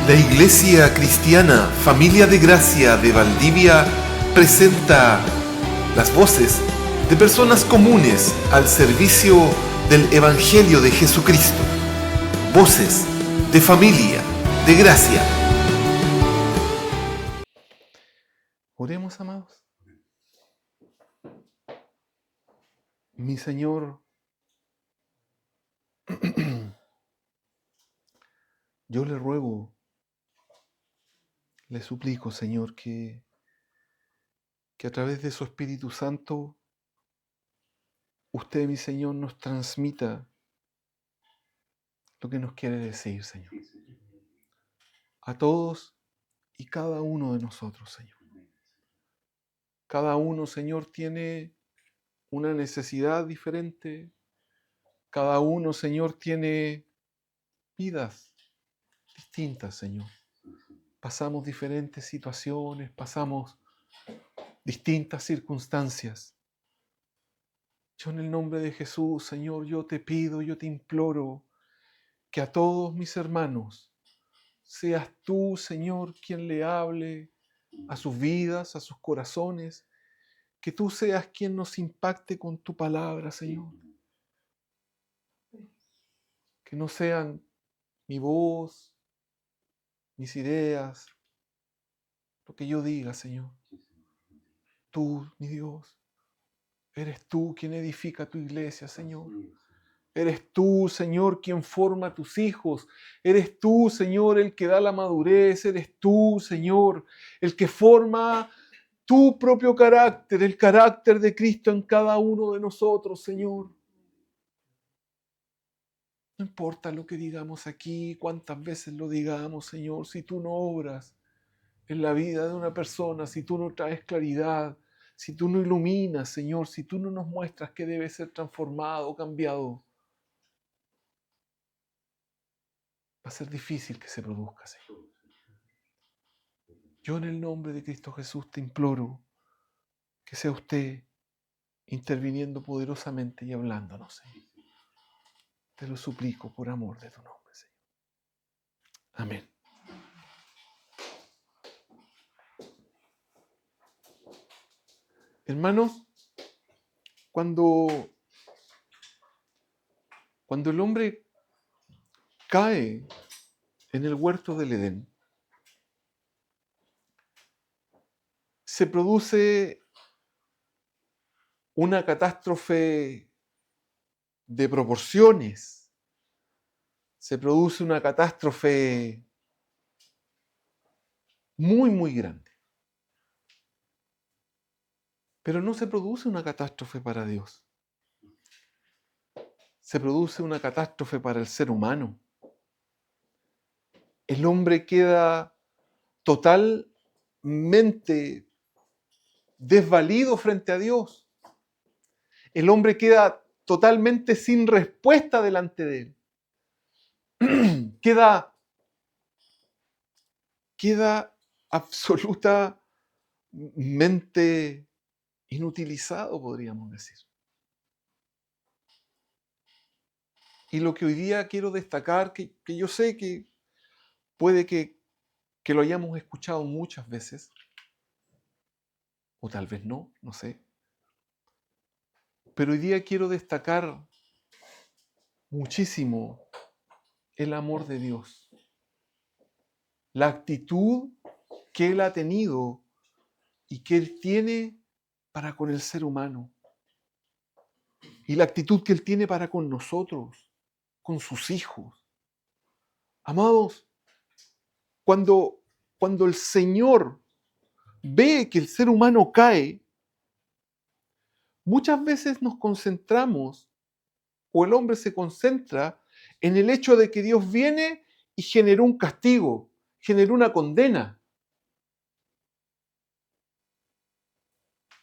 La Iglesia Cristiana Familia de Gracia de Valdivia presenta las voces de personas comunes al servicio del Evangelio de Jesucristo. Voces de Familia de Gracia. Oremos, amados. Mi Señor, yo le ruego, le suplico, Señor, que a través de su Espíritu Santo, usted, mi Señor, nos transmita lo que nos quiere decir, Señor. A todos y cada uno de nosotros, Señor. Cada uno, Señor, tiene una necesidad diferente. Cada uno, Señor, tiene vidas distintas, Señor. Pasamos diferentes situaciones, pasamos distintas circunstancias. Yo en el nombre de Jesús, Señor, yo te pido, yo te imploro que a todos mis hermanos seas tú, Señor, quien le hable a sus vidas, a sus corazones, que tú seas quien nos impacte con tu palabra, Señor. Que no sean mi voz, mis ideas, lo que yo diga, Señor. Tú, mi Dios, eres tú quien edifica tu iglesia, Señor. Eres tú, Señor, quien forma a tus hijos. Eres tú, Señor, el que da la madurez. Eres tú, Señor, el que forma tu propio carácter, el carácter de Cristo en cada uno de nosotros, Señor. No importa lo que digamos aquí, cuántas veces lo digamos, Señor, si tú no obras en la vida de una persona, si tú no traes claridad, si tú no iluminas, Señor, si tú no nos muestras que debe ser transformado, cambiado, va a ser difícil que se produzca, Señor. Yo en el nombre de Cristo Jesús te imploro que sea usted interviniendo poderosamente y hablándonos, Señor. Te lo suplico por amor de tu nombre, Señor. Amén. Hermanos, cuando el hombre cae en el huerto del Edén, se produce una catástrofe de proporciones, se produce una catástrofe muy, muy grande. Pero no se produce una catástrofe para Dios. Se produce una catástrofe para el ser humano. El hombre queda totalmente desvalido frente a Dios. El hombre queda totalmente sin respuesta delante de él. Queda absolutamente inutilizado, podríamos decir. Y lo que hoy día quiero destacar, que yo sé que puede que lo hayamos escuchado muchas veces, o tal vez no sé. Pero hoy día quiero destacar muchísimo el amor de Dios. La actitud que Él ha tenido y que Él tiene para con el ser humano. Y la actitud que Él tiene para con nosotros, con sus hijos. Amados, cuando el Señor ve que el ser humano cae, muchas veces nos concentramos, o el hombre se concentra en el hecho de que Dios viene y generó un castigo, generó una condena.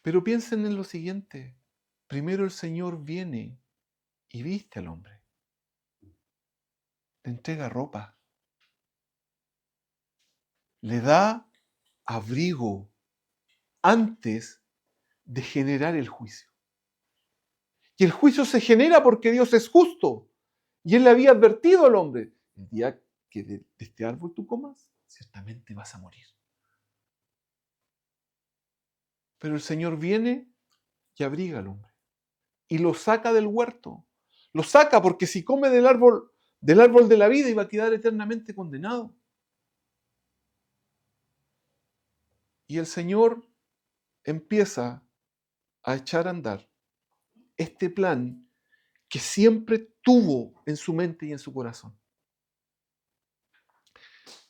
Pero piensen en lo siguiente. Primero el Señor viene y viste al hombre. Le entrega ropa. Le da abrigo antes de generar el juicio. Y el juicio se genera porque Dios es justo. Y Él le había advertido al hombre: el día que de este árbol tú comas, ciertamente vas a morir. Pero el Señor viene y abriga al hombre y lo saca del huerto. Lo saca porque si come del árbol de la vida iba a quedar eternamente condenado. Y el Señor empieza a echar a andar este plan que siempre tuvo en su mente y en su corazón.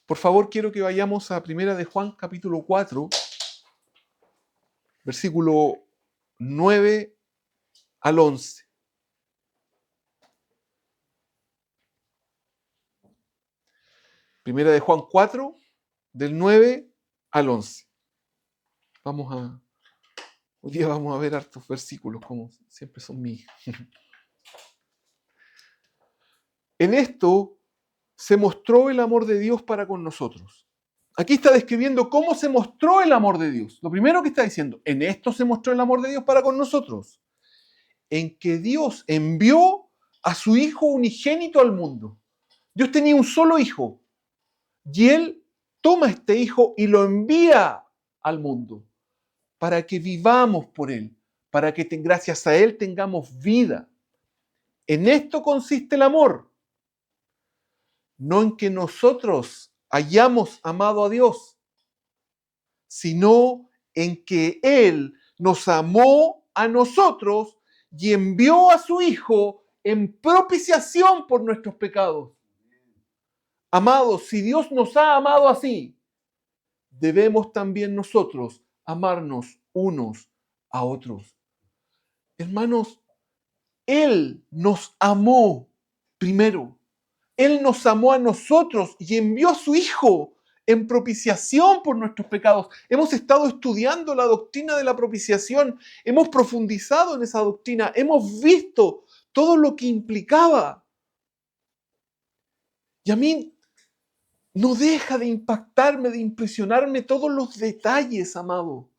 Por favor, quiero que vayamos a 1 de Juan, capítulo 4, versículo 9 al 11. Primera de Juan 4, del 9 al 11. Hoy día vamos a ver hartos versículos, como siempre son míos. En esto se mostró el amor de Dios para con nosotros. Aquí está describiendo cómo se mostró el amor de Dios. Lo primero que está diciendo, en esto se mostró el amor de Dios para con nosotros. En que Dios envió a su Hijo unigénito al mundo. Dios tenía un solo hijo. Y Él toma a este hijo y lo envía al mundo para que vivamos por Él, para que gracias a Él tengamos vida. En esto consiste el amor. No en que nosotros hayamos amado a Dios, sino en que Él nos amó a nosotros y envió a su Hijo en propiciación por nuestros pecados. Amados, si Dios nos ha amado así, debemos también nosotros amarnos unos a otros. Hermanos, Él nos amó primero. Él nos amó a nosotros y envió a su Hijo en propiciación por nuestros pecados. Hemos estado estudiando la doctrina de la propiciación, hemos profundizado en esa doctrina, hemos visto todo lo que implicaba. Y a mí no deja de impactarme, de impresionarme todos los detalles, amado.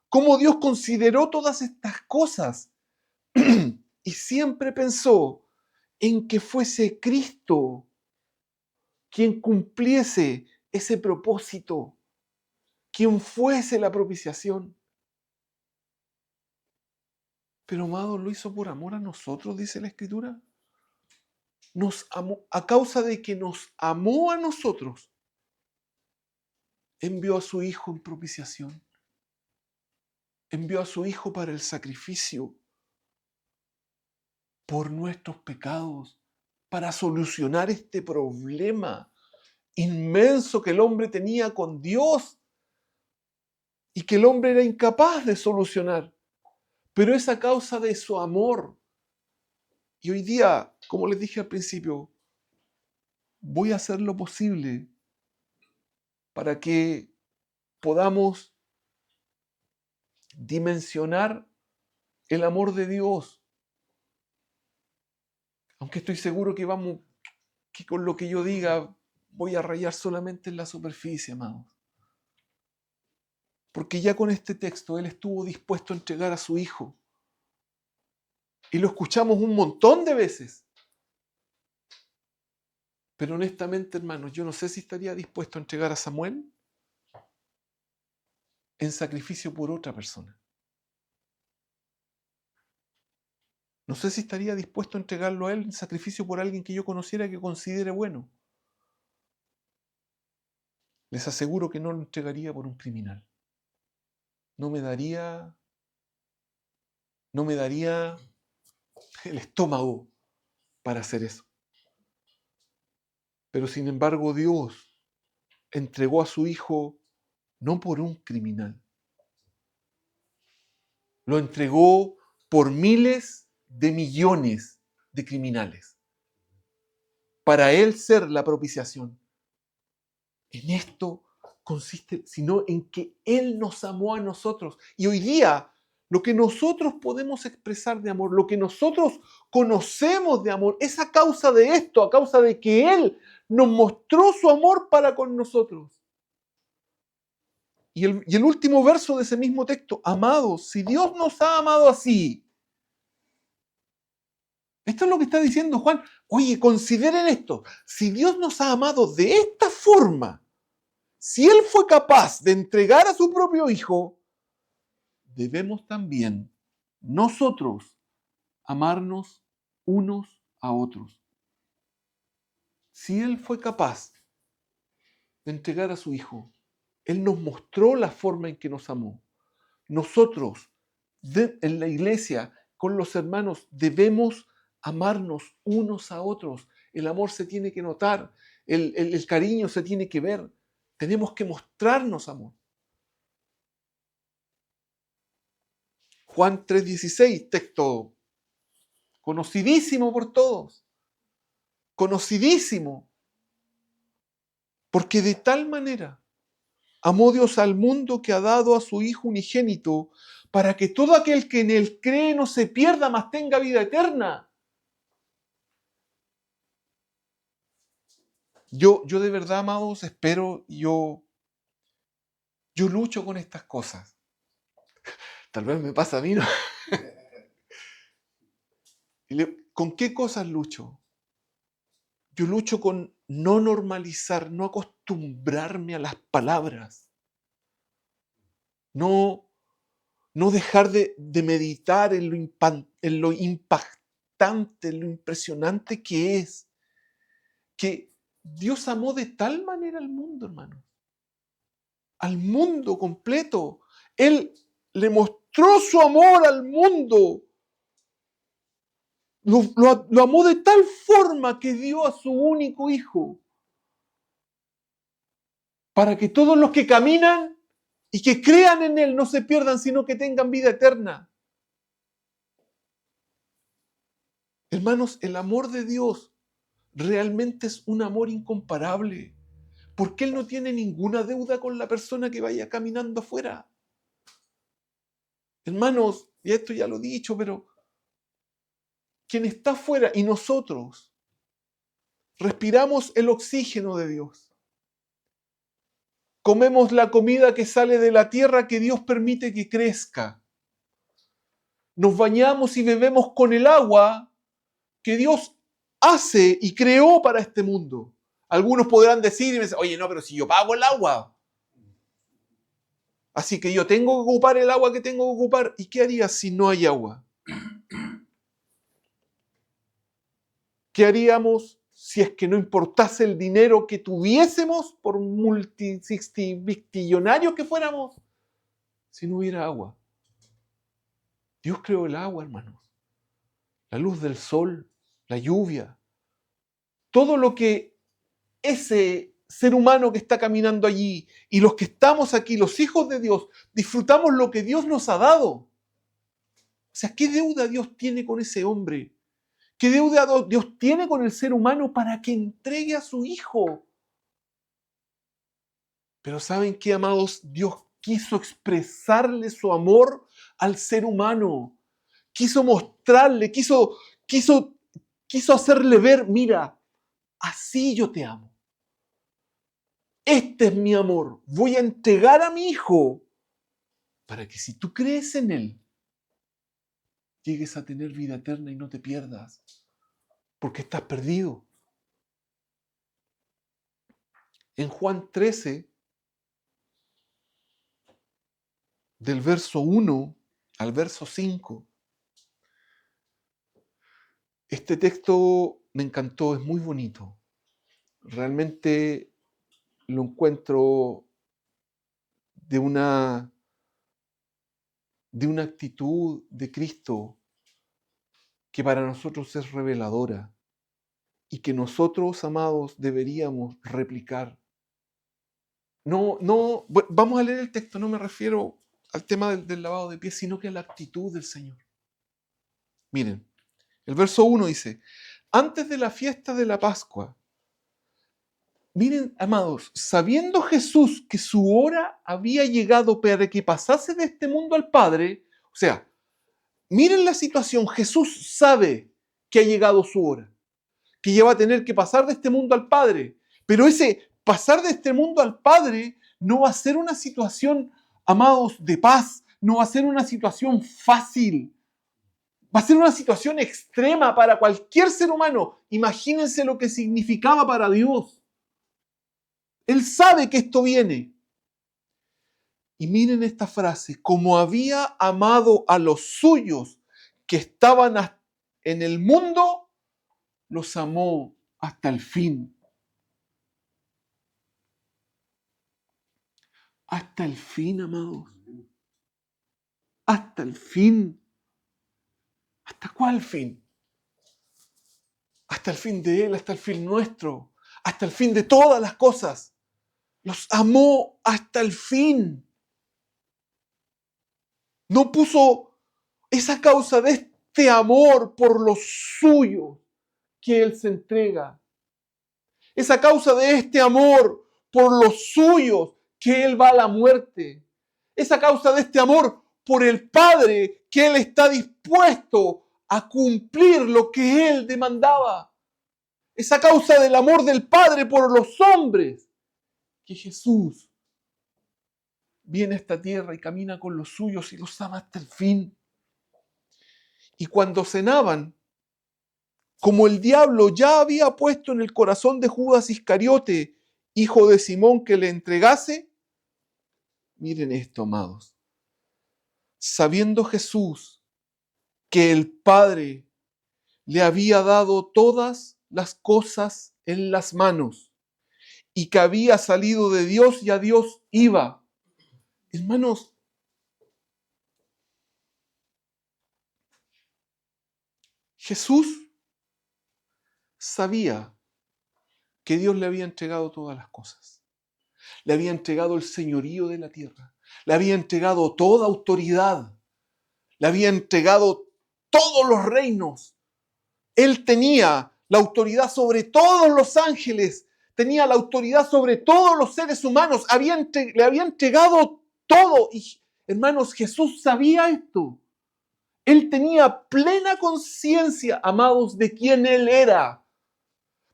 Cómo Dios consideró todas estas cosas y siempre pensó en que fuese Cristo quien cumpliese ese propósito, quien fuese la propiciación. Pero, amado, lo hizo por amor a nosotros, dice la Escritura. Nos amó, a causa de que nos amó a nosotros, envió a su Hijo en propiciación. Envió a su Hijo para el sacrificio por nuestros pecados, para solucionar este problema inmenso que el hombre tenía con Dios y que el hombre era incapaz de solucionar. Pero es a causa de su amor. Y hoy día, como les dije al principio, voy a hacer lo posible para que podamos dimensionar el amor de Dios. Aunque estoy seguro que con lo que yo diga voy a rayar solamente en la superficie, amados. Porque ya con este texto Él estuvo dispuesto a entregar a su Hijo. Y lo escuchamos un montón de veces. Pero honestamente, hermanos, yo no sé si estaría dispuesto a entregar a Samuel en sacrificio por otra persona. No sé si estaría dispuesto a entregarlo a él en sacrificio por alguien que yo conociera que considere bueno. Les aseguro que no lo entregaría por un criminal. No me daría el estómago para hacer eso. Pero sin embargo, Dios entregó a su Hijo no por un criminal. Lo entregó por miles de millones de criminales. Para Él ser la propiciación. En esto consiste, sino en que Él nos amó a nosotros. Y hoy día, lo que nosotros podemos expresar de amor, lo que nosotros conocemos de amor, es a causa de esto, a causa de que Él nos mostró su amor para con nosotros. Y el último verso de ese mismo texto, amados, si Dios nos ha amado así, esto es lo que está diciendo Juan. Oye, consideren esto, si Dios nos ha amado de esta forma, si Él fue capaz de entregar a su propio Hijo, debemos también nosotros amarnos unos a otros. Si Él fue capaz de entregar a su Hijo, Él nos mostró la forma en que nos amó. Nosotros, en la iglesia, con los hermanos, debemos amarnos unos a otros. El amor se tiene que notar, el cariño se tiene que ver. Tenemos que mostrarnos amor. Juan 3:16, texto conocidísimo por todos. Conocidísimo. Porque de tal manera amó Dios al mundo que ha dado a su Hijo unigénito para que todo aquel que en Él cree no se pierda, mas tenga vida eterna. Yo de verdad, amados, espero, yo lucho con estas cosas. Tal vez me pasa a mí, ¿no? ¿Con qué cosas lucho? Yo lucho con no normalizar, no acostumbrarme a las palabras. No dejar de meditar en lo impactante, en lo impresionante que es. Que Dios amó de tal manera al mundo, hermano. Al mundo completo. Él le mostró su amor al mundo. Lo amó de tal forma que dio a su único Hijo. Para que todos los que caminan y que crean en Él no se pierdan, sino que tengan vida eterna. Hermanos, el amor de Dios realmente es un amor incomparable. Porque Él no tiene ninguna deuda con la persona que vaya caminando afuera. Hermanos, y esto ya lo he dicho, pero quien está afuera y nosotros respiramos el oxígeno de Dios. Comemos la comida que sale de la tierra que Dios permite que crezca. Nos bañamos y bebemos con el agua que Dios hace y creó para este mundo. Algunos podrán decir, oye, no, pero si yo pago el agua. Así que yo tengo que ocupar el agua que tengo que ocupar. ¿Y qué haría si no hay agua? ¿Qué haríamos si es que no importase el dinero que tuviésemos, por multibillonarios que fuéramos, si no hubiera agua? Dios creó el agua, hermanos. La luz del sol, la lluvia. Todo lo que ese ser humano que está caminando allí y los que estamos aquí, los hijos de Dios, disfrutamos lo que Dios nos ha dado. O sea, ¿qué deuda Dios tiene con ese hombre? ¿Qué deuda Dios tiene con el ser humano para que entregue a su Hijo? Pero ¿saben qué, amados? Dios quiso expresarle su amor al ser humano. Quiso mostrarle, quiso hacerle ver, mira, así yo te amo. Este es mi amor. Voy a entregar a mi Hijo para que si tú crees en Él, llegues a tener vida eterna y no te pierdas, porque estás perdido. En Juan 13, del verso 1 al verso 5, este texto me encantó, es muy bonito. Realmente lo encuentro de una actitud de Cristo que para nosotros es reveladora y que nosotros, amados, deberíamos replicar. Vamos a leer el texto, no me refiero al tema del lavado de pies, sino que a la actitud del Señor. Miren, el verso 1 dice, antes de la fiesta de la Pascua, miren, amados, sabiendo Jesús que su hora había llegado para que pasase de este mundo al Padre, o sea, miren la situación, Jesús sabe que ha llegado su hora, que ya va a tener que pasar de este mundo al Padre, pero ese pasar de este mundo al Padre no va a ser una situación, amados, de paz, no va a ser una situación fácil, va a ser una situación extrema para cualquier ser humano. Imagínense lo que significaba para Dios. Él sabe que esto viene. Y miren esta frase, como había amado a los suyos que estaban en el mundo, los amó hasta el fin. Hasta el fin, amados. Hasta el fin. ¿Hasta cuál fin? Hasta el fin de Él, hasta el fin nuestro, hasta el fin de todas las cosas. Los amó hasta el fin. No puso esa causa de este amor por los suyos que Él se entrega. Esa causa de este amor por los suyos que Él va a la muerte. Esa causa de este amor por el Padre que Él está dispuesto a cumplir lo que Él demandaba. Esa causa del amor del Padre por los hombres, que Jesús viene a esta tierra y camina con los suyos y los ama hasta el fin. Y cuando cenaban, como el diablo ya había puesto en el corazón de Judas Iscariote, hijo de Simón, que le entregase, miren esto, amados, sabiendo Jesús que el Padre le había dado todas las cosas en las manos y que había salido de Dios y a Dios iba. Hermanos, Jesús sabía que Dios le había entregado todas las cosas. Le había entregado el señorío de la tierra. Le había entregado toda autoridad. Le había entregado todos los reinos. Él tenía la autoridad sobre todos los ángeles. Tenía la autoridad sobre todos los seres humanos. Le había entregado todo. Y, hermanos, Jesús sabía esto. Él tenía plena conciencia, amados, de quién Él era,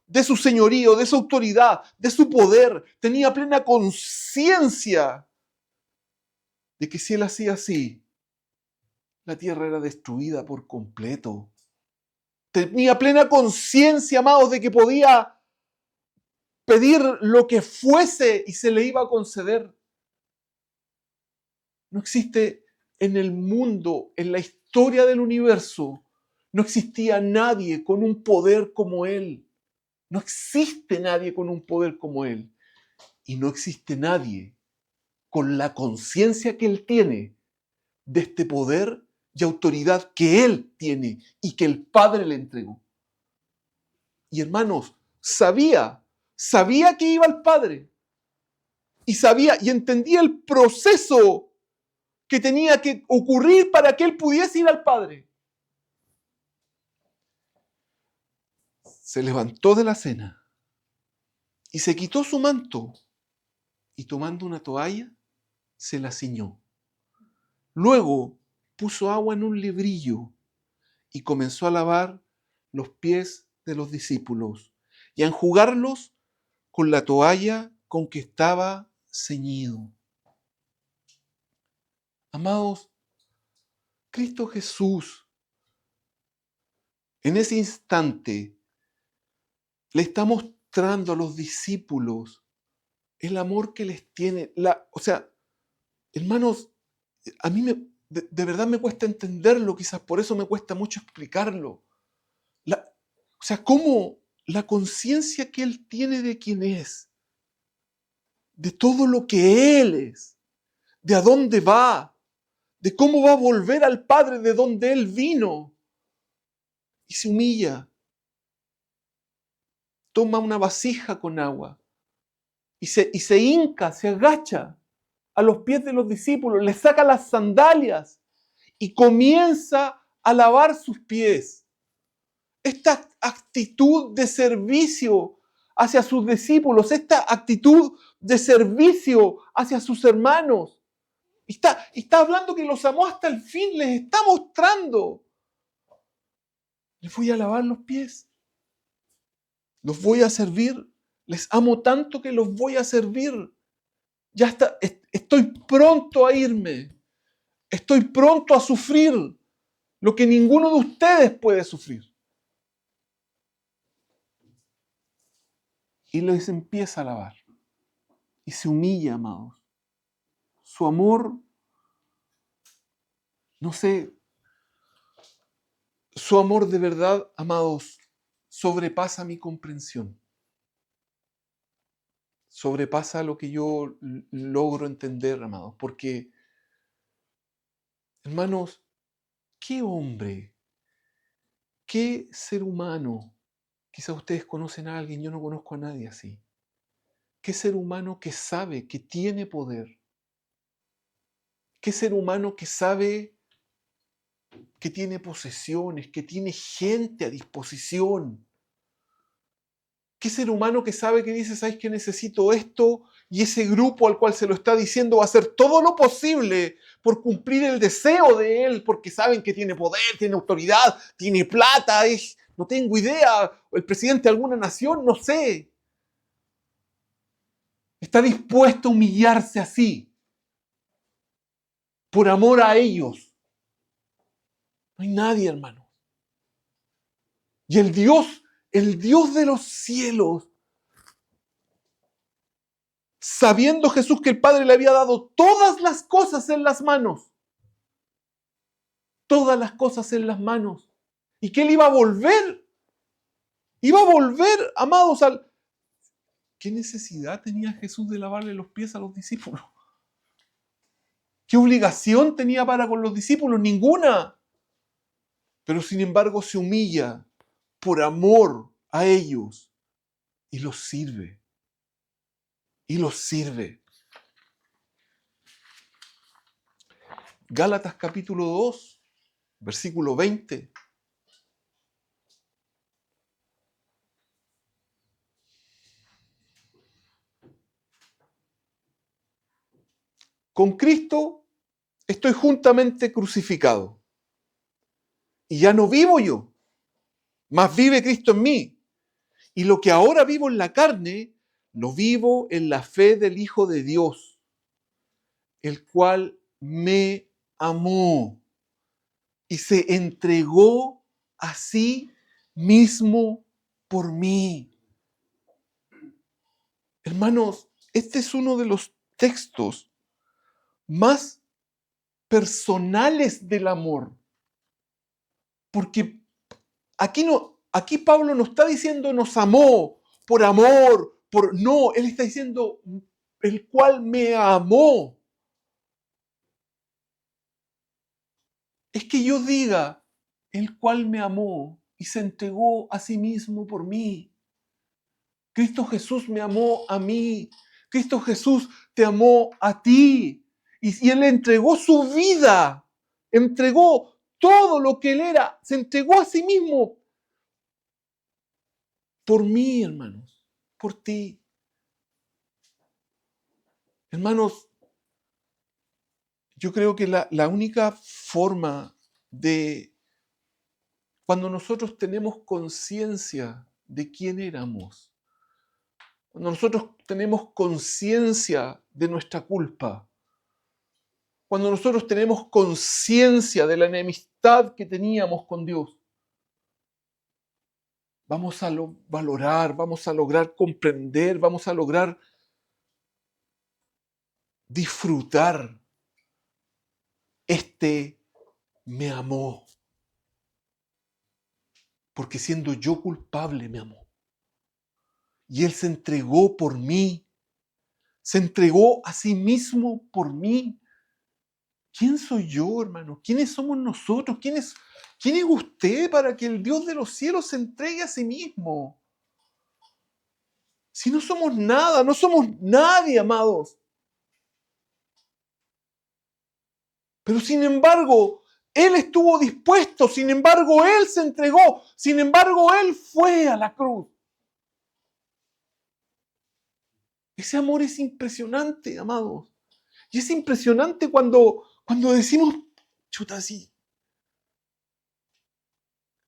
de su señorío, de su autoridad, de su poder. Tenía plena conciencia de que si Él hacía así, la tierra era destruida por completo. Tenía plena conciencia, amados, de que podía pedir lo que fuese y se le iba a conceder. No existe en el mundo, en la historia del universo, no existía nadie con un poder como Él. No existe nadie con un poder como Él. Y no existe nadie con la conciencia que Él tiene de este poder y autoridad que Él tiene y que el Padre le entregó. Y hermanos, sabía que iba al Padre. Y entendía el proceso que tenía que ocurrir para que Él pudiese ir al Padre. Se levantó de la cena y se quitó su manto y tomando una toalla se la ciñó. Luego puso agua en un librillo y comenzó a lavar los pies de los discípulos y a enjugarlos con la toalla con que estaba ceñido. Amados, Cristo Jesús, en ese instante, le está mostrando a los discípulos el amor que les tiene. Hermanos, a mí de verdad me cuesta entenderlo, quizás por eso me cuesta mucho explicarlo. Cómo la conciencia que Él tiene de quién es, de todo lo que Él es, de a dónde va, de cómo va a volver al Padre de donde Él vino, y se humilla. Toma una vasija con agua y se hinca, se agacha a los pies de los discípulos, les saca las sandalias y comienza a lavar sus pies. Esta actitud de servicio hacia sus discípulos, esta actitud de servicio hacia sus hermanos. Está hablando que los amó hasta el fin, les está mostrando. Les voy a lavar los pies. Los voy a servir. Les amo tanto que los voy a servir. Ya está, estoy pronto a irme. Estoy pronto a sufrir lo que ninguno de ustedes puede sufrir. Y les empieza a lavar. y se humilla, amados. Su amor, no sé, su amor de verdad, amados, sobrepasa mi comprensión. Sobrepasa lo que yo logro entender, amados. Porque, hermanos, ¿qué hombre, qué ser humano? Quizás ustedes conocen a alguien, yo no conozco a nadie así. ¿Qué ser humano que sabe que tiene poder? ¿Qué ser humano que sabe que tiene posesiones, que tiene gente a disposición? ¿Qué ser humano que sabe que dice, ¿sabes que necesito esto? Y ese grupo al cual se lo está diciendo va a hacer todo lo posible por cumplir el deseo de él, porque saben que tiene poder, tiene autoridad, tiene plata, no tengo idea, el presidente de alguna nación, no sé. Está dispuesto a humillarse así, por amor a ellos. No hay nadie, hermano. Y el Dios de los cielos, sabiendo Jesús que el Padre le había dado todas las cosas en las manos, y que él iba a volver, amados, ¿Qué necesidad tenía Jesús de lavarle los pies a los discípulos? ¿Qué obligación tenía para con los discípulos? Ninguna. Pero sin embargo se humilla por amor a ellos y los sirve. Gálatas capítulo 2, versículo 20. Con Cristo estoy juntamente crucificado. Y ya no vivo yo, mas vive Cristo en mí. Y lo que ahora vivo en la carne, lo vivo en la fe del Hijo de Dios, el cual me amó y se entregó a sí mismo por mí. Hermanos, este es uno de los textos más personales del amor. Porque aquí Pablo no está diciendo nos amó por amor, no, él está diciendo el cual me amó. Es que yo diga el cual me amó y se entregó a sí mismo por mí. Cristo Jesús me amó a mí. Cristo Jesús te amó a ti. Y Él entregó su vida. Entregó todo lo que Él era. Se entregó a sí mismo. Por mí, hermanos. Por ti. Hermanos, yo creo que la única forma de... Cuando nosotros tenemos conciencia de quién éramos, cuando nosotros tenemos conciencia de nuestra culpa, cuando nosotros tenemos conciencia de la enemistad que teníamos con Dios, vamos a valorar, vamos a lograr comprender, vamos a lograr disfrutar. Me amó, porque siendo yo culpable me amó. Y Él se entregó por mí, se entregó a sí mismo por mí. ¿Quién soy yo, hermano? ¿Quiénes somos nosotros? ¿Quién es usted para que el Dios de los cielos se entregue a sí mismo? Si no somos nada, no somos nadie, amados. Pero sin embargo, Él estuvo dispuesto, sin embargo, Él se entregó, sin embargo, Él fue a la cruz. Ese amor es impresionante, amados. Y es impresionante cuando decimos, chuta, sí.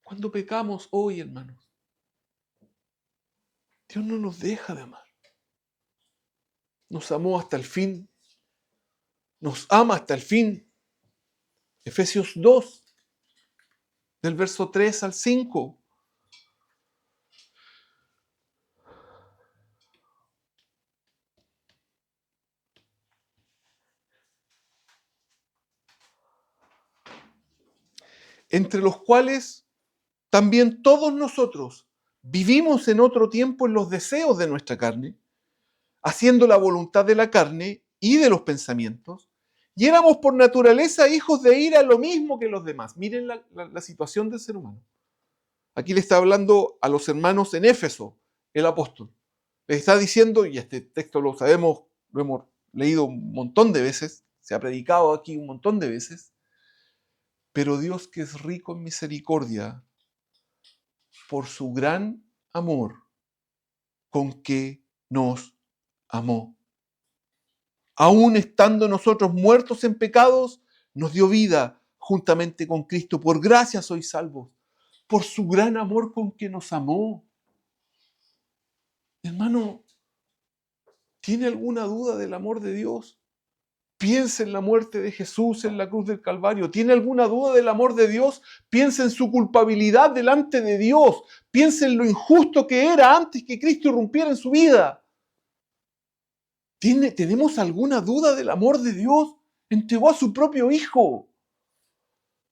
Cuando pecamos hoy, hermanos, Dios no nos deja de amar. Nos amó hasta el fin. Nos ama hasta el fin. Efesios 2, del verso 3 al 5. entre los cuales también todos nosotros vivimos en otro tiempo en los deseos de nuestra carne, haciendo la voluntad de la carne y de los pensamientos, y éramos por naturaleza hijos de ira, lo mismo que los demás. Miren la situación del ser humano. Aquí le está hablando a los hermanos en Éfeso, el apóstol. Les está diciendo, y este texto lo sabemos, lo hemos leído un montón de veces, se ha predicado aquí un montón de veces, pero Dios, que es rico en misericordia, por su gran amor con que nos amó, aún estando nosotros muertos en pecados, nos dio vida juntamente con Cristo. Por gracia sois salvos, por su gran amor con que nos amó. Hermano, ¿tiene alguna duda del amor de Dios? Piensa en la muerte de Jesús en la cruz del Calvario. ¿Tiene alguna duda del amor de Dios? Piensa en su culpabilidad delante de Dios. Piensa en lo injusto que era antes que Cristo irrumpiera en su vida. ¿Tenemos alguna duda del amor de Dios? Entregó a su propio Hijo.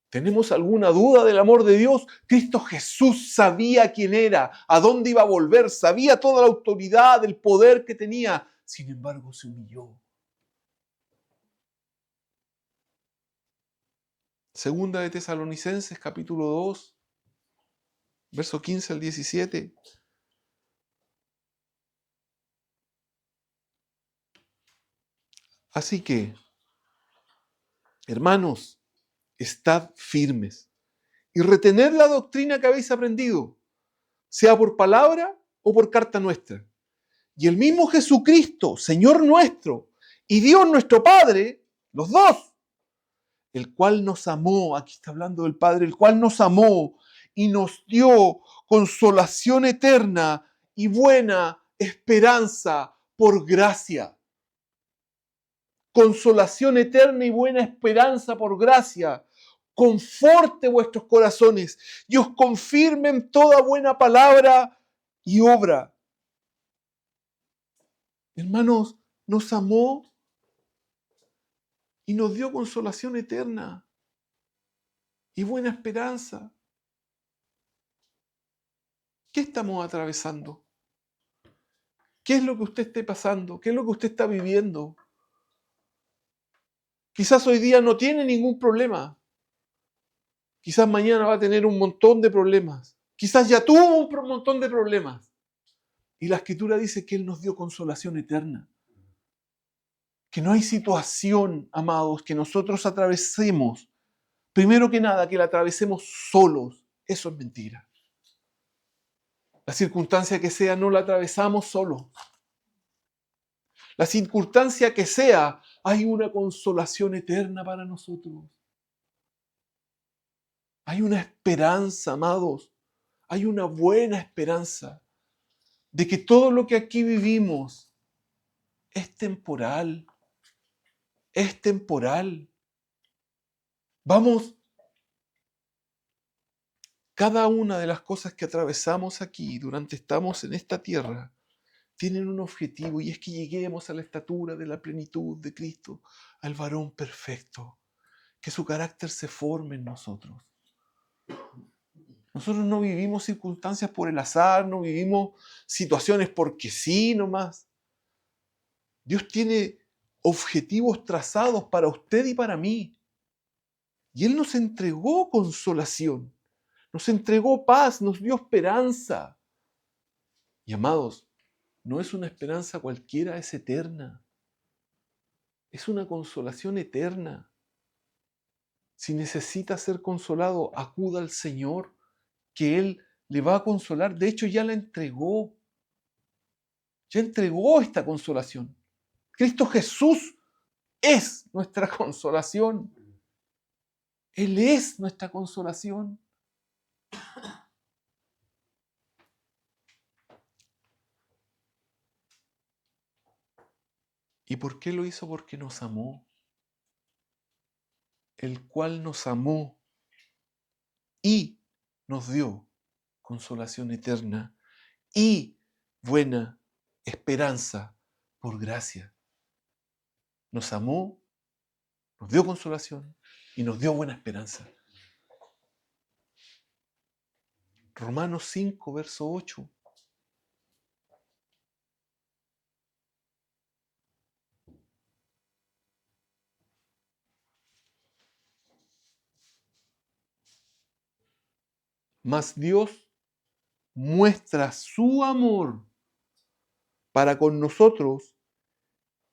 ¿Tenemos alguna duda del amor de Dios? Cristo Jesús sabía quién era, a dónde iba a volver, sabía toda la autoridad, el poder que tenía. Sin embargo, se humilló. Segunda de Tesalonicenses, capítulo 2, verso 15 al 17. Así que, hermanos, estad firmes y retened la doctrina que habéis aprendido, sea por palabra o por carta nuestra. Y el mismo Jesucristo, Señor nuestro, y Dios nuestro Padre, los dos, el cual nos amó, aquí está hablando del Padre, el cual nos amó y nos dio consolación eterna y buena esperanza por gracia. Consolación eterna y buena esperanza por gracia. Conforte vuestros corazones y os confirme en toda buena palabra y obra. Hermanos, nos amó y nos dio consolación eterna y buena esperanza. ¿Qué estamos atravesando? ¿Qué es lo que usted esté pasando? ¿Qué es lo que usted está viviendo? Quizás hoy día no tiene ningún problema. Quizás mañana va a tener un montón de problemas. Quizás ya tuvo un montón de problemas. Y la Escritura dice que Él nos dio consolación eterna. Que no hay situación, amados, que nosotros atravesemos. Primero que nada, que la atravesemos solos. Eso es mentira. La circunstancia que sea, no la atravesamos solos. La circunstancia que sea, hay una consolación eterna para nosotros. Hay una esperanza, amados. Hay una buena esperanza de que todo lo que aquí vivimos es temporal. Es temporal. Vamos, cada una de las cosas que atravesamos aquí durante estamos en esta tierra tienen un objetivo, y es que lleguemos a la estatura de la plenitud de Cristo, al varón perfecto, que su carácter se forme en nosotros. Nosotros no vivimos circunstancias por el azar, no vivimos situaciones porque sí nomás. Dios tiene objetivos trazados para usted y para mí. Y Él nos entregó consolación, nos entregó paz, nos dio esperanza. Y amados, no es una esperanza cualquiera, es eterna. Es una consolación eterna. Si necesita ser consolado, acuda al Señor, que Él le va a consolar. De hecho, ya la entregó. Ya entregó esta consolación. Cristo Jesús es nuestra consolación. Él es nuestra consolación. ¿Y por qué lo hizo? Porque nos amó. El cual nos amó y nos dio consolación eterna y buena esperanza por gracia. Nos amó, nos dio consolación y nos dio buena esperanza. Romanos 5, verso 8. Mas Dios muestra su amor para con nosotros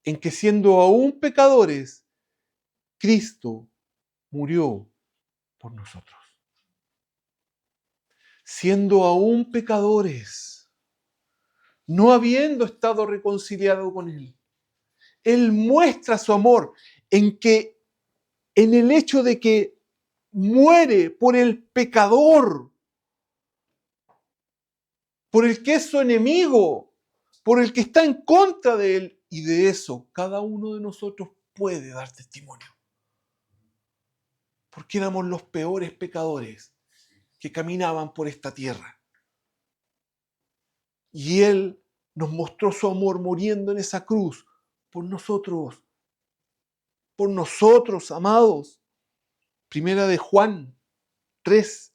en que siendo aún pecadores, Cristo murió por nosotros. Siendo aún pecadores, no habiendo estado reconciliado con Él, Él muestra su amor en el hecho de que muere por el pecador, por el que es su enemigo, por el que está en contra de Él. Y de eso cada uno de nosotros puede dar testimonio. Porque éramos los peores pecadores que caminaban por esta tierra. Y Él nos mostró su amor muriendo en esa cruz por nosotros, amados. Primera de Juan 3,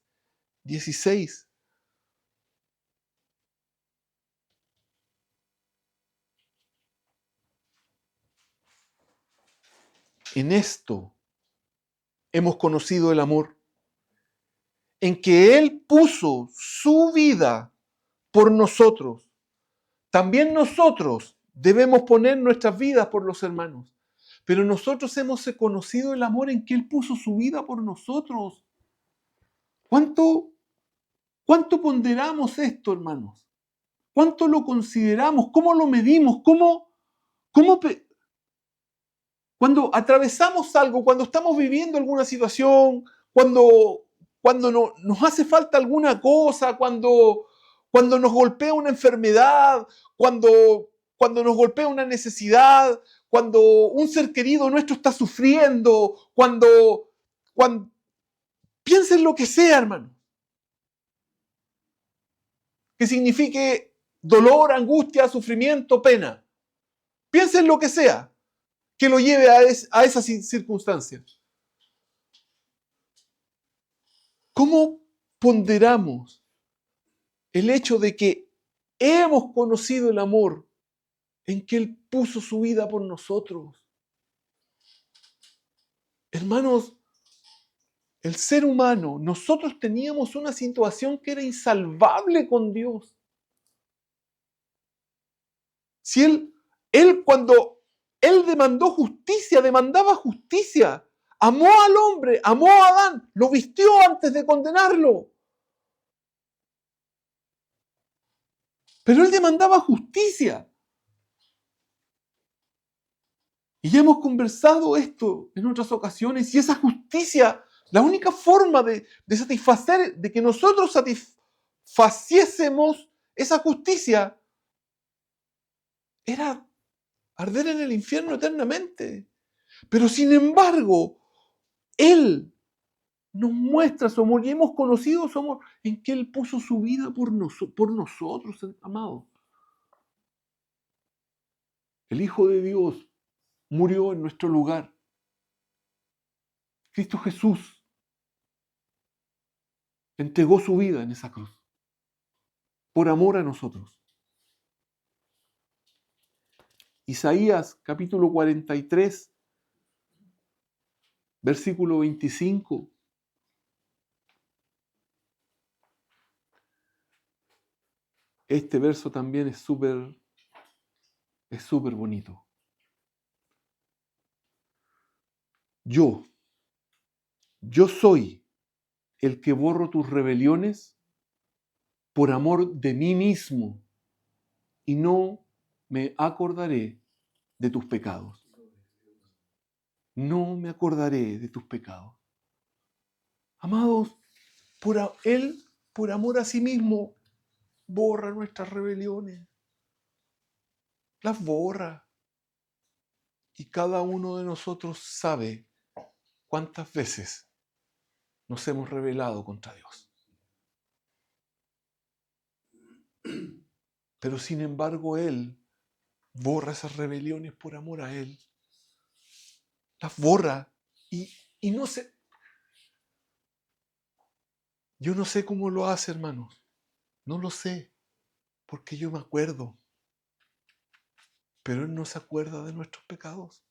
16. En esto hemos conocido el amor, en que Él puso su vida por nosotros. También nosotros debemos poner nuestras vidas por los hermanos. Pero nosotros hemos conocido el amor en que Él puso su vida por nosotros. ¿Cuánto ponderamos esto, hermanos? ¿Cuánto lo consideramos? ¿Cómo lo medimos? Cuando atravesamos algo, cuando estamos viviendo alguna situación, cuando nos hace falta alguna cosa, cuando nos golpea una enfermedad, cuando nos golpea una necesidad, cuando un ser querido nuestro está sufriendo, cuando piensen lo que sea, hermano, que signifique dolor, angustia, sufrimiento, pena. Piensen lo que sea que lo lleve a esas circunstancias. ¿Cómo ponderamos el hecho de que hemos conocido el amor en que Él puso su vida por nosotros? Hermanos, el ser humano, nosotros teníamos una situación que era insalvable con Dios. Si Él cuando Él demandaba justicia, amó al hombre, amó a Adán, lo vistió antes de condenarlo. Pero Él demandaba justicia. Y ya hemos conversado esto en otras ocasiones, y esa justicia, la única forma de satisfacer, de que nosotros satisfaciésemos esa justicia, era arder en el infierno eternamente. Pero sin embargo, Él nos muestra su amor y hemos conocido su amor en que Él puso su vida por nosotros, amados. El Hijo de Dios murió en nuestro lugar. Cristo Jesús entregó su vida en esa cruz por amor a nosotros. Isaías capítulo 43, versículo 25. Este verso también es súper bonito. Yo soy el que borro tus rebeliones por amor de mí mismo y no me acordaré de tus pecados. No me acordaré de tus pecados. Amados, Él, por amor a sí mismo, borra nuestras rebeliones. Las borra. Y cada uno de nosotros sabe cuántas veces nos hemos rebelado contra Dios. Pero sin embargo, Él borra esas rebeliones por amor a Él. Las borra y no se... Yo no sé cómo lo hace, hermanos. No lo sé, porque yo me acuerdo. Pero Él no se acuerda de nuestros pecados.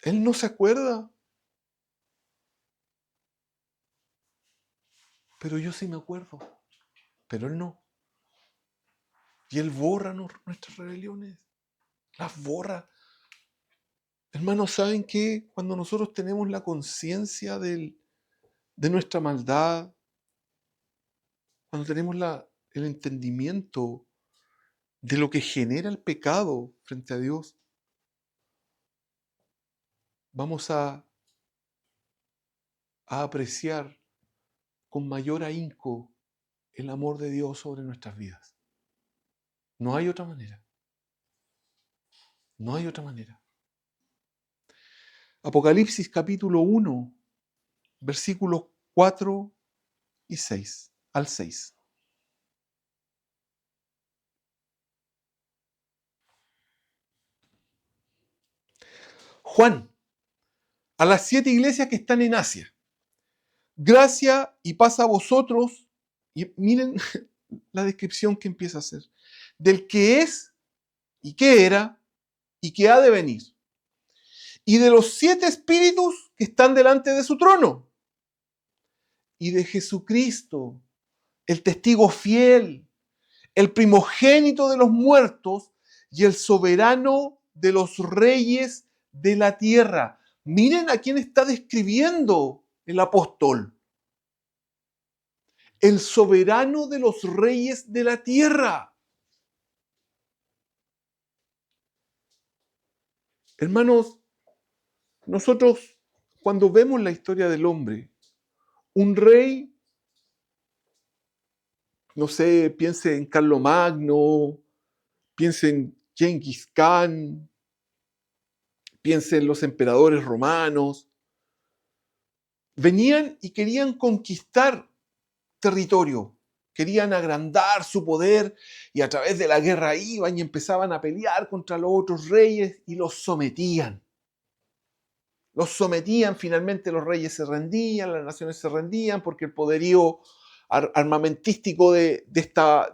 Él no se acuerda. Pero yo sí me acuerdo. Pero Él no. Y Él borra nuestras rebeliones. Las borra. Hermanos, ¿saben qué? Cuando nosotros tenemos la conciencia de nuestra maldad, cuando tenemos el entendimiento de lo que genera el pecado frente a Dios, vamos a apreciar con mayor ahínco el amor de Dios sobre nuestras vidas. No hay otra manera. No hay otra manera. Apocalipsis capítulo 1, versículos 4 y 6, al 6. Juan, a las 7 iglesias que están en Asia, gracia y paz a vosotros. Y miren la descripción que empieza a hacer. Del que es y que era y que ha de venir. Y de los 7 espíritus que están delante de su trono. Y de Jesucristo, el testigo fiel, el primogénito de los muertos y el soberano de los reyes de la tierra. Miren a quién está describiendo el apóstol. El soberano de los reyes de la tierra. Hermanos, nosotros cuando vemos la historia del hombre, un rey, no sé, piense en Carlomagno, piense en Genghis Khan, piense en los emperadores romanos, venían y querían conquistar territorio, querían agrandar su poder y a través de la guerra iban y empezaban a pelear contra los otros reyes y los sometían. Los sometían, finalmente los reyes se rendían, las naciones se rendían porque el poderío armamentístico de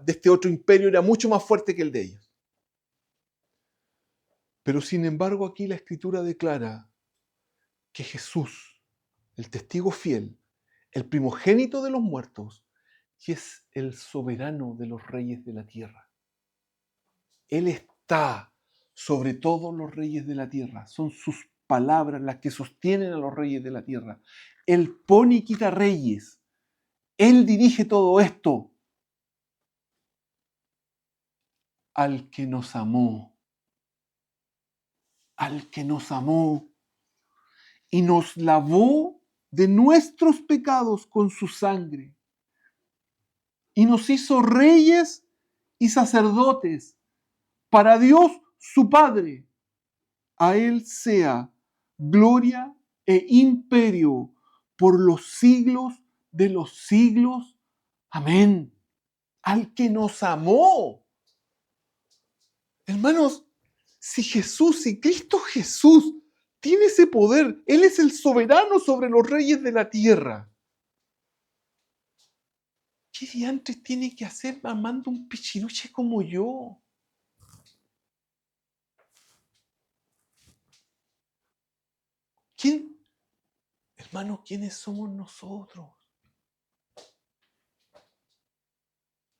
este otro imperio era mucho más fuerte que el de ellos. Pero sin embargo aquí la Escritura declara que Jesús, el testigo fiel, el primogénito de los muertos, y es el soberano de los reyes de la tierra. Él está sobre todos los reyes de la tierra. Son sus palabras las que sostienen a los reyes de la tierra. Él pone y quita reyes. Él dirige todo esto. Al que nos amó. Al que nos amó. Y nos lavó de nuestros pecados con su sangre. Y nos hizo reyes y sacerdotes para Dios su Padre. A Él sea gloria e imperio por los siglos de los siglos. Amén. Al que nos amó. Hermanos, si Cristo Jesús tiene ese poder, Él es el soberano sobre los reyes de la tierra. ¿Qué diantres tiene que hacer amando un pichiruche como yo? ¿Quién? Hermano, ¿quiénes somos nosotros?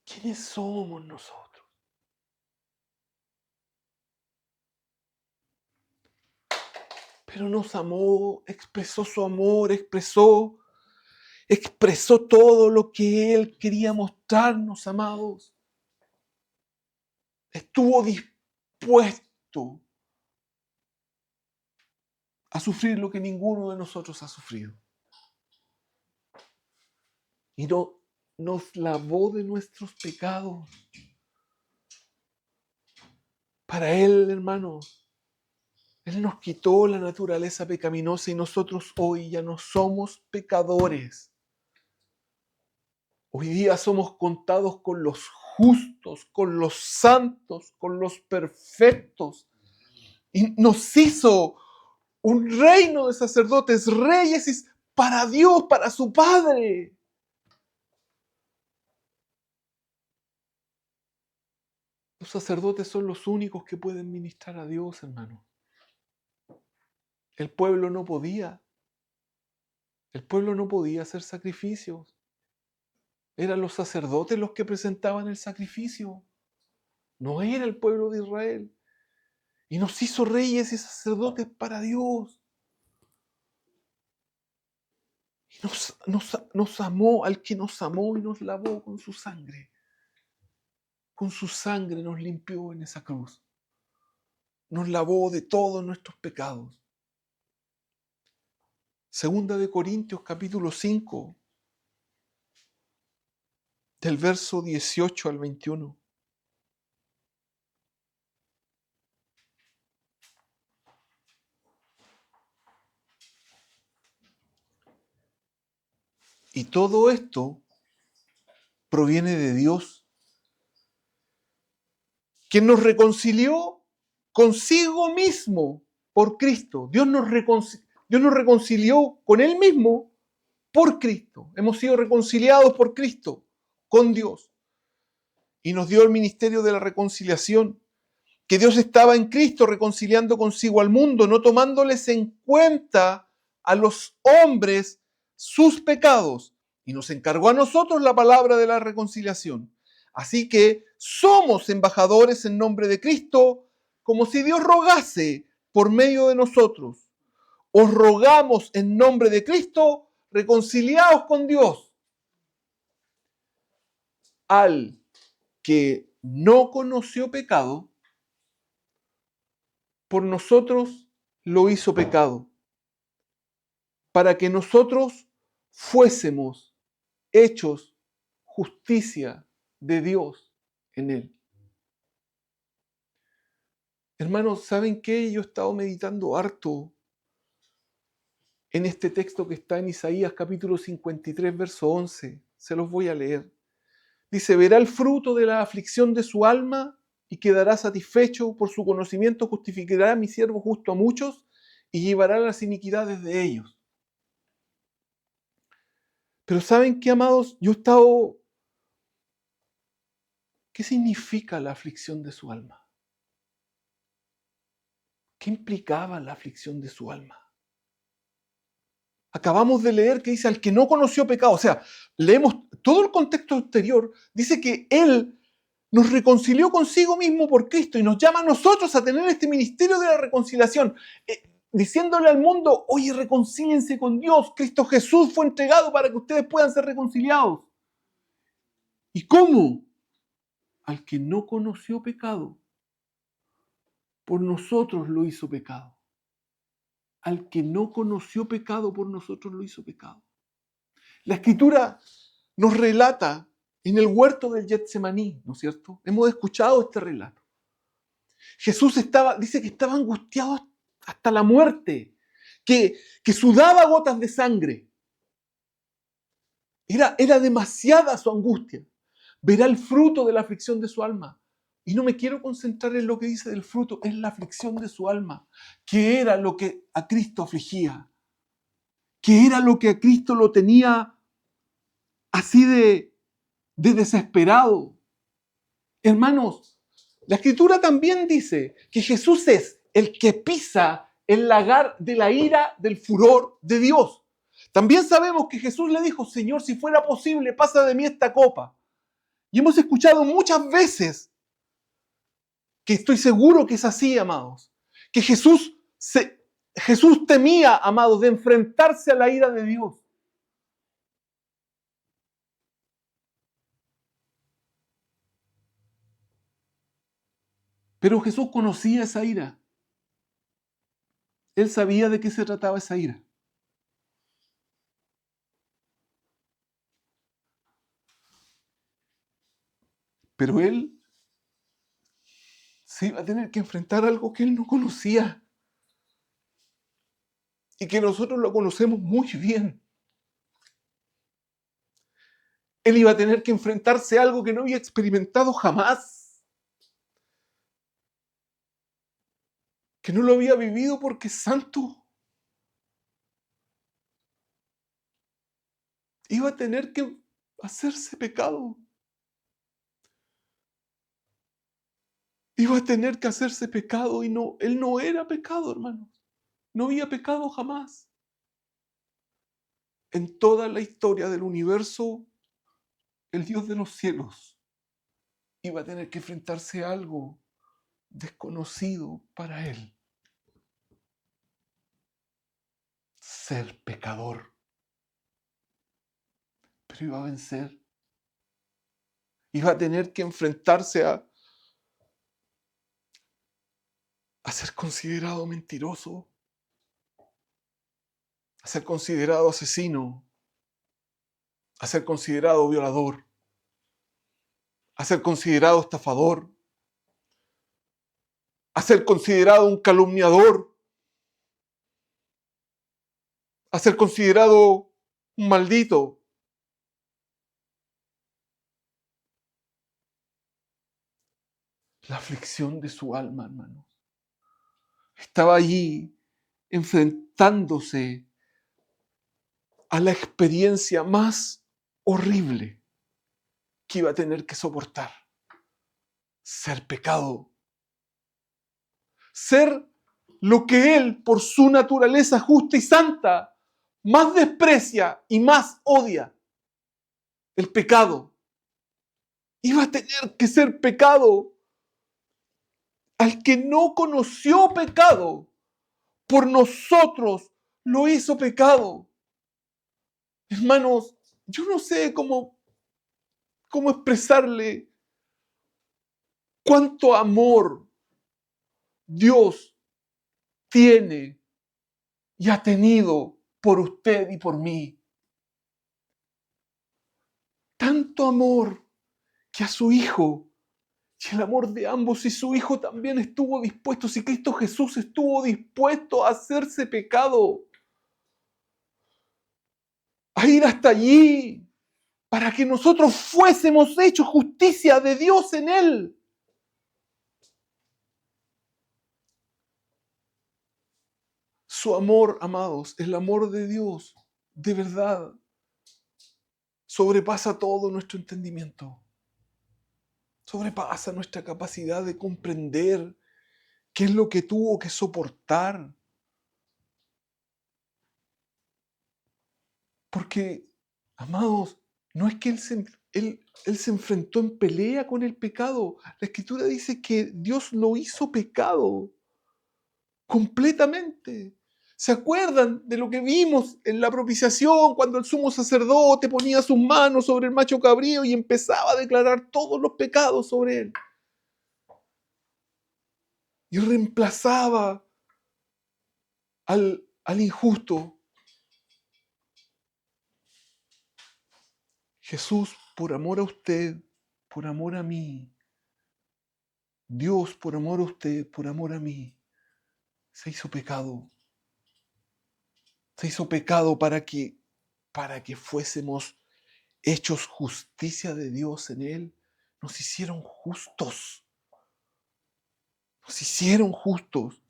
¿Quiénes somos nosotros? Pero nos amó, expresó su amor, expresó todo lo que Él quería mostrarnos, amados. Estuvo dispuesto a sufrir lo que ninguno de nosotros ha sufrido. Y nos lavó de nuestros pecados. Para Él, hermanos, Él nos quitó la naturaleza pecaminosa y nosotros hoy ya no somos pecadores. Hoy día somos contados con los justos, con los santos, con los perfectos. Y nos hizo un reino de sacerdotes, reyes para Dios, para su Padre. Los sacerdotes son los únicos que pueden ministrar a Dios, hermano. El pueblo no podía. El pueblo no podía hacer sacrificios. Eran los sacerdotes los que presentaban el sacrificio. No era el pueblo de Israel. Y nos hizo reyes y sacerdotes para Dios. Y nos amó al que nos amó y nos lavó con su sangre. Con su sangre nos limpió en esa cruz. Nos lavó de todos nuestros pecados. Segunda de Corintios capítulo 5, del verso 18 al 21. Y todo esto proviene de Dios, quien nos reconcilió consigo mismo por Cristo. Dios nos reconcilió con Él mismo por Cristo. Hemos sido reconciliados por Cristo con Dios. Y nos dio el ministerio de la reconciliación, que Dios estaba en Cristo reconciliando consigo al mundo, no tomándoles en cuenta a los hombres sus pecados, y nos encargó a nosotros la palabra de la reconciliación. Así que somos embajadores en nombre de Cristo, como si Dios rogase por medio de nosotros. Os rogamos en nombre de Cristo, reconciliaos con Dios. Al que no conoció pecado, por nosotros lo hizo pecado, para que nosotros fuésemos hechos justicia de Dios en él. Hermanos, ¿saben qué? Yo he estado meditando harto en este texto que está en Isaías capítulo 53, verso 11. Se los voy a leer. Dice, verá el fruto de la aflicción de su alma y quedará satisfecho. Por su conocimiento justificará a mi siervo justo a muchos y llevará las iniquidades de ellos. Pero ¿saben qué, amados? Yo he estado... ¿Qué significa la aflicción de su alma? ¿Qué implicaba la aflicción de su alma? Acabamos de leer que dice al que no conoció pecado. O sea, leemos todo el contexto anterior. Dice que Él nos reconcilió consigo mismo por Cristo y nos llama a nosotros a tener este ministerio de la reconciliación. Diciéndole al mundo, oye, reconcíliense con Dios. Cristo Jesús fue entregado para que ustedes puedan ser reconciliados. ¿Y cómo? Al que no conoció pecado, por nosotros lo hizo pecado. Al que no conoció pecado, por nosotros lo hizo pecado. La Escritura nos relata en el huerto del Getsemaní, ¿no es cierto? Hemos escuchado este relato. Jesús dice que estaba angustiado hasta la muerte, que sudaba gotas de sangre. Era demasiada su angustia. Verá el fruto de la aflicción de su alma. Y no me quiero concentrar en lo que dice del fruto, es la aflicción de su alma, que era lo que a Cristo afligía, que era lo que a Cristo lo tenía así de desesperado. Hermanos, la Escritura también dice que Jesús es el que pisa el lagar de la ira del furor de Dios. También sabemos que Jesús le dijo, Señor, si fuera posible, pasa de mí esta copa. Y hemos escuchado muchas veces, que estoy seguro que es así, amados, que Jesús temía, amados, de enfrentarse a la ira de Dios. Pero Jesús conocía esa ira. Él sabía de qué se trataba esa ira. Pero él se iba a tener que enfrentar algo que él no conocía y que nosotros lo conocemos muy bien. Él iba a tener que enfrentarse a algo que no había experimentado jamás, que no lo había vivido porque es santo. Iba a tener que hacerse pecado. Iba a tener que hacerse pecado y no, Él no era pecado, hermanos. No había pecado jamás. En toda la historia del universo, el Dios de los cielos iba a tener que enfrentarse a algo desconocido para Él. Ser pecador. Pero iba a vencer. Iba a tener que enfrentarse a ser considerado mentiroso, a ser considerado asesino, a ser considerado violador, a ser considerado estafador, a ser considerado un calumniador, a ser considerado un maldito. La aflicción de su alma, hermanos. Estaba allí enfrentándose a la experiencia más horrible que iba a tener que soportar. Ser pecado. Ser lo que Él, por su naturaleza justa y santa, más desprecia y más odia. El pecado. Iba a tener que ser pecado. Al que no conoció pecado, por nosotros lo hizo pecado. Hermanos, yo no sé cómo expresarle cuánto amor Dios tiene y ha tenido por usted y por mí. Tanto amor que a su Hijo, y el amor de ambos, y su Hijo también estuvo dispuesto, si Cristo Jesús estuvo dispuesto a hacerse pecado, a ir hasta allí, para que nosotros fuésemos hechos justicia de Dios en Él. Su amor, amados, el amor de Dios, de verdad, sobrepasa todo nuestro entendimiento. Sobrepasa nuestra capacidad de comprender qué es lo que tuvo que soportar. Porque, amados, no es que él se enfrentó en pelea con el pecado. La Escritura dice que Dios lo hizo pecado completamente. ¿Se acuerdan de lo que vimos en la propiciación cuando el sumo sacerdote ponía sus manos sobre el macho cabrío y empezaba a declarar todos los pecados sobre él? Y reemplazaba al injusto. Jesús, por amor a usted, por amor a mí, Dios, por amor a usted, por amor a mí, se hizo pecado. Se hizo pecado para que fuésemos hechos justicia de Dios en Él. Nos hicieron justos. Nos hicieron justos.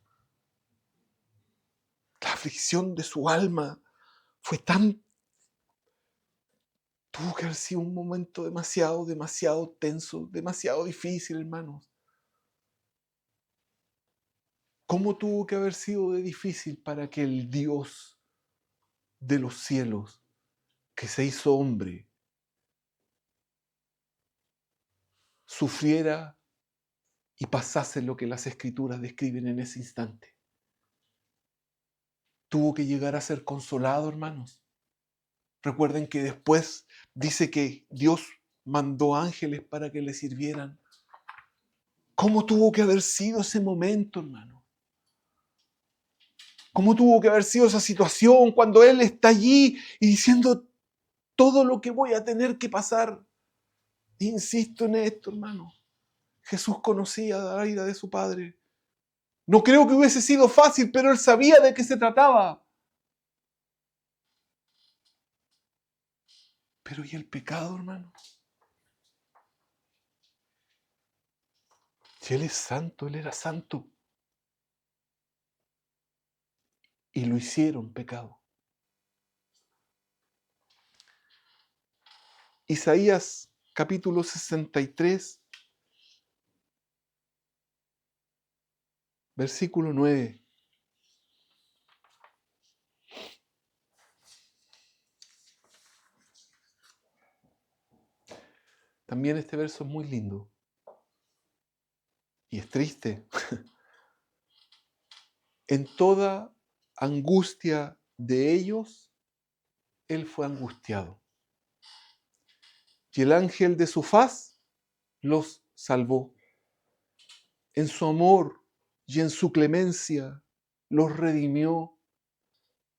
La aflicción de su alma fue tan... Tuvo que haber sido un momento demasiado tenso, demasiado difícil, hermanos. ¿Cómo tuvo que haber sido de difícil para que el Dios de los cielos, que se hizo hombre, sufriera y pasase lo que las Escrituras describen en ese instante? Tuvo que llegar a ser consolado, hermanos. Recuerden que después dice que Dios mandó ángeles para que le sirvieran. ¿Cómo tuvo que haber sido ese momento, hermano? ¿Cómo tuvo que haber sido esa situación cuando Él está allí y diciendo todo lo que voy a tener que pasar? Insisto en esto, hermano. Jesús conocía la ira de su Padre. No creo que hubiese sido fácil, pero Él sabía de qué se trataba. Pero ¿y el pecado, hermano? Si Él es santo, Él era santo. Y lo hicieron pecado. Isaías capítulo 63 Versículo 9. También este verso es muy lindo. Y es triste. En toda angustia de ellos, Él fue angustiado. Y el ángel de su faz los salvó. En su amor y en su clemencia los redimió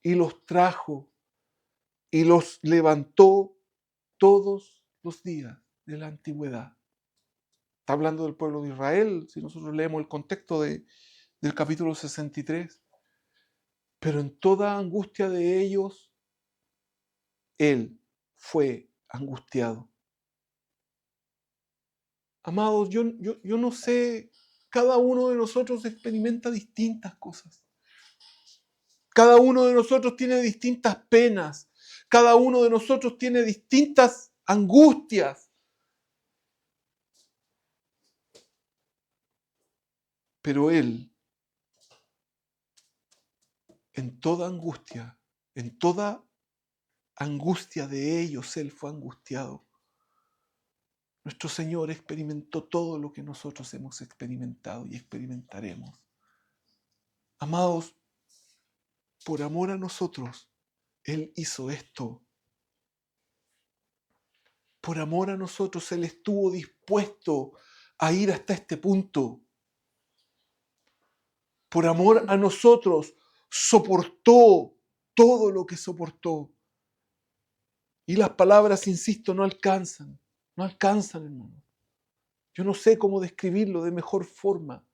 y los trajo y los levantó todos los días de la antigüedad. Está hablando del pueblo de Israel, si nosotros leemos el contexto del capítulo 63. Pero en toda angustia de ellos, Él fue angustiado. Amados, yo no sé, cada uno de nosotros experimenta distintas cosas. Cada uno de nosotros tiene distintas penas. Cada uno de nosotros tiene distintas angustias. Pero Él, en toda angustia de ellos, Él fue angustiado. Nuestro Señor experimentó todo lo que nosotros hemos experimentado y experimentaremos. Amados, por amor a nosotros, Él hizo esto. Por amor a nosotros, Él estuvo dispuesto a ir hasta este punto. Por amor a nosotros, soportó todo lo que soportó. Y las palabras, insisto, no alcanzan, hermano. Yo no sé cómo describirlo de mejor forma.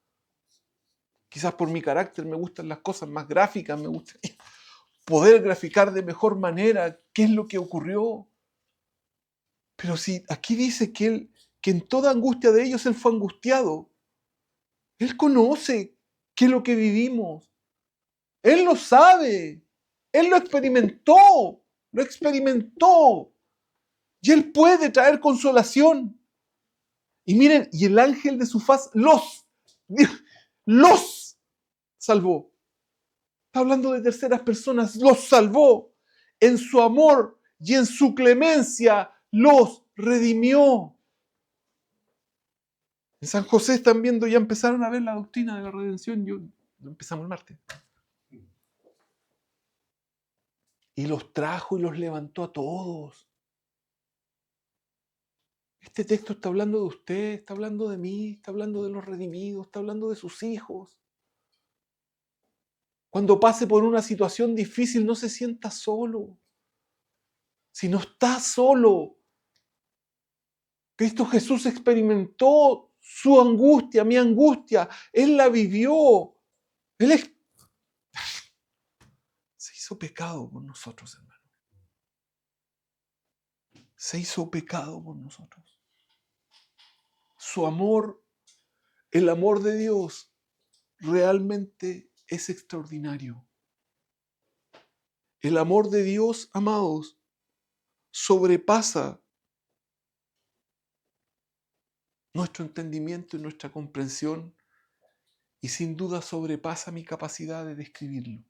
Quizás por mi carácter me gustan las cosas más gráficas, me gusta poder graficar de mejor manera qué es lo que ocurrió. Pero si aquí dice que en toda angustia de ellos Él fue angustiado, Él conoce qué es lo que vivimos. Él lo sabe. Él lo experimentó. Y Él puede traer consolación. Y miren, y el ángel de su faz los salvó. Está hablando de terceras personas, los salvó. En su amor y en su clemencia los redimió. En San José están viendo, ya empezaron a ver la doctrina de la redención. Empezamos el martes. Y los trajo y los levantó a todos. Este texto está hablando de usted, está hablando de mí, está hablando de los redimidos, está hablando de sus hijos. Cuando pase por una situación difícil, no se sienta solo. Si no está solo, Cristo Jesús experimentó su angustia, mi angustia. Él la vivió. Se hizo pecado por nosotros, hermano. Se hizo pecado por nosotros. Su amor, el amor de Dios, realmente es extraordinario. El amor de Dios, amados, sobrepasa nuestro entendimiento y nuestra comprensión y sin duda sobrepasa mi capacidad de describirlo.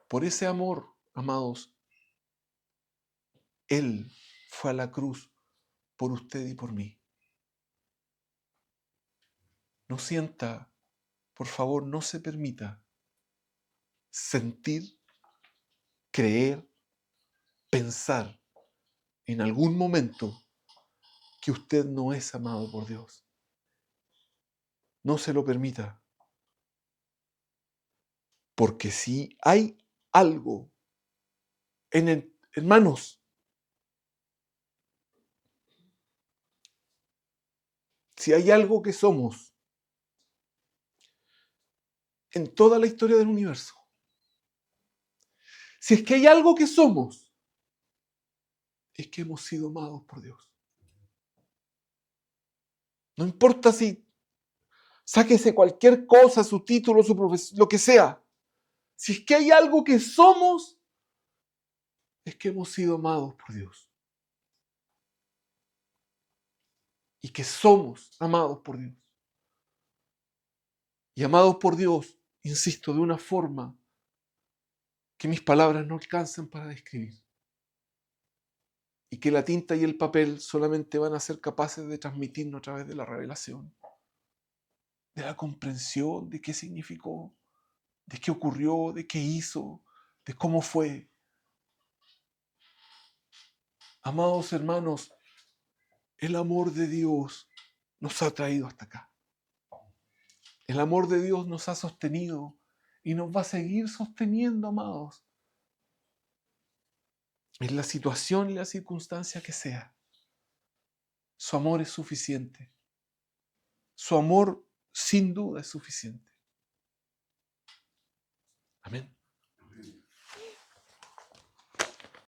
Por ese amor, amados, Él fue a la cruz por usted y por mí. No sienta, por favor, no se permita sentir, creer, pensar en algún momento que usted no es amado por Dios. No se lo permita. Porque si hay algo hermanos, si hay algo que somos en toda la historia del universo, si es que hay algo que somos, es que hemos sido amados por Dios. No importa si sáquese cualquier cosa, su título, su profesión, lo que sea. Si es que hay algo que somos, es que hemos sido amados por Dios. y que somos amados por Dios. Y amados por Dios, insisto, de una forma que mis palabras no alcanzan para describir. Y que la tinta y el papel solamente van a ser capaces de transmitirnos a través de la revelación, de la comprensión de qué significó, de qué ocurrió, de qué hizo, de cómo fue. Amados hermanos, el amor de Dios nos ha traído hasta acá. El amor de Dios nos ha sostenido y nos va a seguir sosteniendo, amados, en la situación y la circunstancia que sea. Su amor es suficiente. Su amor sin duda es suficiente. Amén.